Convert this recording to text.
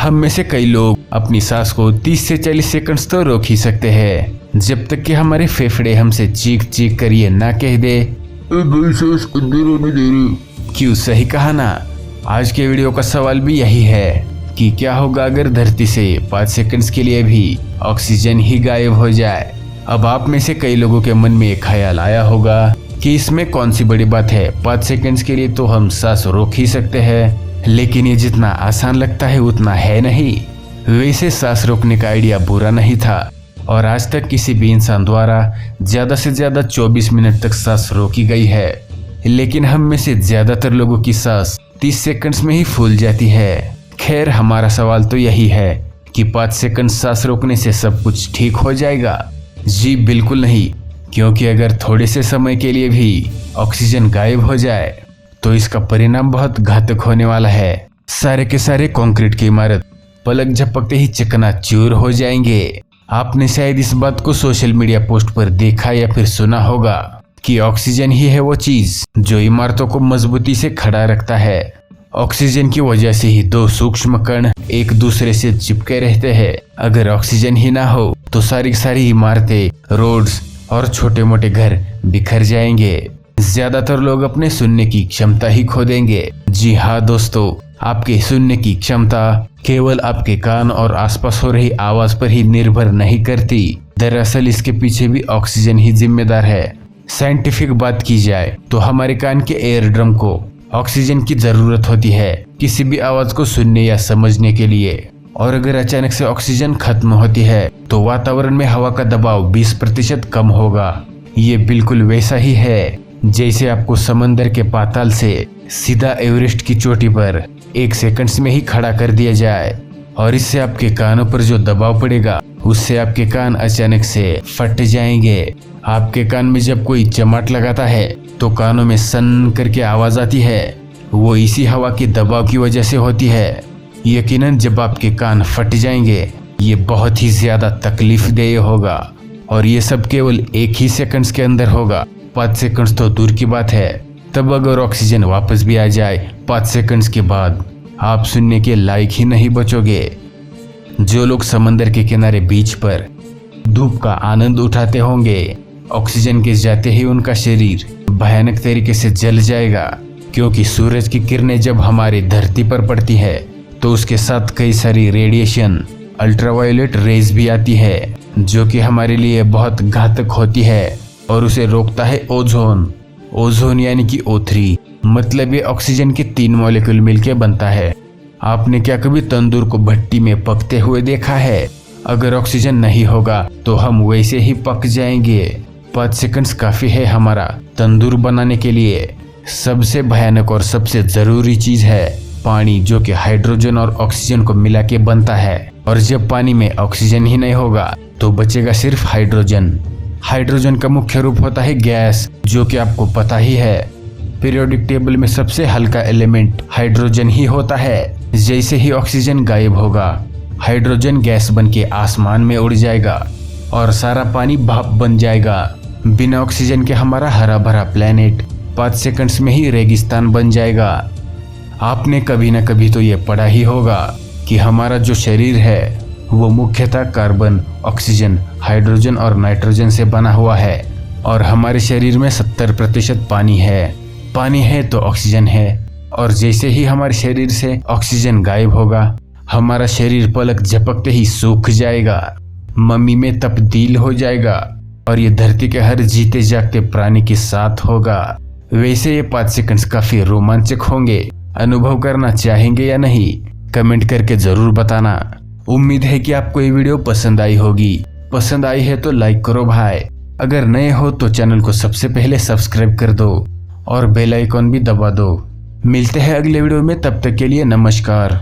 हम में से कई लोग अपनी सांस को 30 से 40 सेकंड्स तो रोक ही सकते हैं, जब तक कि हमारे फेफड़े हमसे चीख चीख कर ये ना कह दे भाई सांस अंदर आने दे रही। क्यों, सही कहा ना। आज के वीडियो का सवाल भी यही है कि क्या होगा अगर धरती से 5 सेकंड्स के लिए भी ऑक्सीजन ही गायब हो जाए। अब आप में से कई लोगों के मन में एक ख्याल आया होगा कि इसमें कौन सी बड़ी बात है, 5 सेकंड्स के लिए तो हम सांस रोक ही सकते हैं। लेकिन ये जितना आसान लगता है उतना है नहीं। वैसे सांस रोकने का आइडिया बुरा नहीं था और आज तक किसी भी इंसान द्वारा ज्यादा से ज्यादा 24 मिनट तक सांस रोकी गई है। लेकिन हम में से ज्यादातर लोगों की सांस 30 सेकंड्स में ही फूल जाती है। खैर, हमारा सवाल तो यही है कि 5 सेकंड सांस रोकने से सब कुछ ठीक हो जाएगा। जी बिल्कुल नहीं, क्योंकि अगर थोड़े से समय के लिए भी ऑक्सीजन गायब हो जाए तो इसका परिणाम बहुत घातक होने वाला है। सारे के सारे कंक्रीट की इमारत पलक झपकते ही चकनाचूर हो जाएंगे। आपने शायद इस बात को सोशल मीडिया पोस्ट पर देखा या फिर सुना होगा कि ऑक्सीजन ही है वो चीज जो इमारतों को मजबूती से खड़ा रखता है। ऑक्सीजन की वजह से ही 2 सूक्ष्म कण एक दूसरे से चिपके रहते हैं। अगर ऑक्सीजन ही ना हो तो सारी इमारतें, रोड्स और छोटे मोटे घर बिखर जाएंगे। ज्यादातर लोग अपने सुनने की क्षमता ही खो देंगे। जी हाँ दोस्तों, आपके सुनने की क्षमता केवल आपके कान और आसपास हो रही आवाज पर ही निर्भर नहीं करती। दरअसल इसके पीछे भी ऑक्सीजन ही जिम्मेदार है। साइंटिफिक बात की जाए तो हमारे कान के एयर ड्रम को ऑक्सीजन की जरूरत होती है किसी भी आवाज को सुनने या समझने के लिए। और अगर अचानक से ऑक्सीजन खत्म होती है तो वातावरण में हवा का दबाव 20% कम होगा। ये बिल्कुल वैसा ही है जैसे आपको समंदर के पाताल से सीधा एवरेस्ट की चोटी पर 1 सेकंड्स में ही खड़ा कर दिया जाए। और इससे आपके कानों पर जो दबाव पड़ेगा उससे आपके कान अचानक से फट जाएंगे। आपके कान में जब कोई चमाट लगाता है तो कानों में सन करके आवाज आती है, वो इसी हवा के दबाव की वजह से होती है। यकीनन जब आपके कान फट जाएंगे ये बहुत ही ज्यादा तकलीफदेह होगा और ये सब केवल 1 ही सेकंड्स के अंदर होगा। 5 सेकंड्स तो दूर की बात है। तब अगर ऑक्सीजन वापस भी आ जाए 5 सेकंड्स के बाद आप सुनने के लायक ही नहीं बचोगे। जो लोग समंदर के किनारे बीच पर धूप का आनंद उठाते होंगे, ऑक्सीजन के जाते ही उनका शरीर भयानक तरीके से जल जाएगा, क्योंकि सूरज की किरणें जब हमारी धरती पर पड़ती है तो उसके साथ कई सारी रेडिएशन, अल्ट्रावायलेट रेज भी आती है जो कि हमारे लिए बहुत घातक होती है और उसे रोकता है ओजोन यानी कि O3। मतलब ये ऑक्सीजन के 3 मॉलिक्यूल मिलकर बनता है। आपने क्या कभी तंदूर को भट्टी में पकते हुए देखा है? अगर ऑक्सीजन नहीं होगा तो हम वैसे ही पक जाएंगे। 5 सेकंड्स काफी है हमारा तंदूर बनाने के लिए। सबसे भयानक और सबसे जरूरी चीज है पानी, जो कि हाइड्रोजन और ऑक्सीजन को मिला के बनता है। और जब पानी में ऑक्सीजन ही नहीं होगा तो बचेगा सिर्फ हाइड्रोजन। हाइड्रोजन का मुख्य रूप होता है गैस, जो कि आपको पता ही है पीरियोडिक टेबल में सबसे हल्का एलिमेंट हाइड्रोजन ही होता है। जैसे ही ऑक्सीजन गायब होगा हाइड्रोजन गैस बन के आसमान में उड़ जाएगा और सारा पानी भाप बन जाएगा। बिना ऑक्सीजन के हमारा हरा भरा प्लेनेट 5 सेकंड्स में ही रेगिस्तान बन जाएगा। आपने कभी ना कभी तो ये पढ़ा ही होगा कि हमारा जो शरीर है वो मुख्यतः कार्बन, ऑक्सीजन, हाइड्रोजन और नाइट्रोजन से बना हुआ है और हमारे शरीर में 70% पानी है। पानी है तो ऑक्सीजन है और जैसे ही हमारे शरीर से ऑक्सीजन गायब होगा हमारा शरीर पलक झपकते ही सूख जाएगा, मम्मी में तब्दील हो जाएगा और ये धरती के हर जीते जागते प्राणी के साथ होगा। वैसे ये 5 सेकंड्स काफी रोमांचक होंगे। अनुभव करना चाहेंगे या नहीं, कमेंट करके जरूर बताना। उम्मीद है कि आपको ये वीडियो पसंद आई होगी। पसंद आई है तो लाइक करो भाई। अगर नए हो तो चैनल को सबसे पहले सब्सक्राइब कर दो और बेल आइकॉन भी दबा दो। मिलते हैं अगले वीडियो में, तब तक के लिए नमस्कार।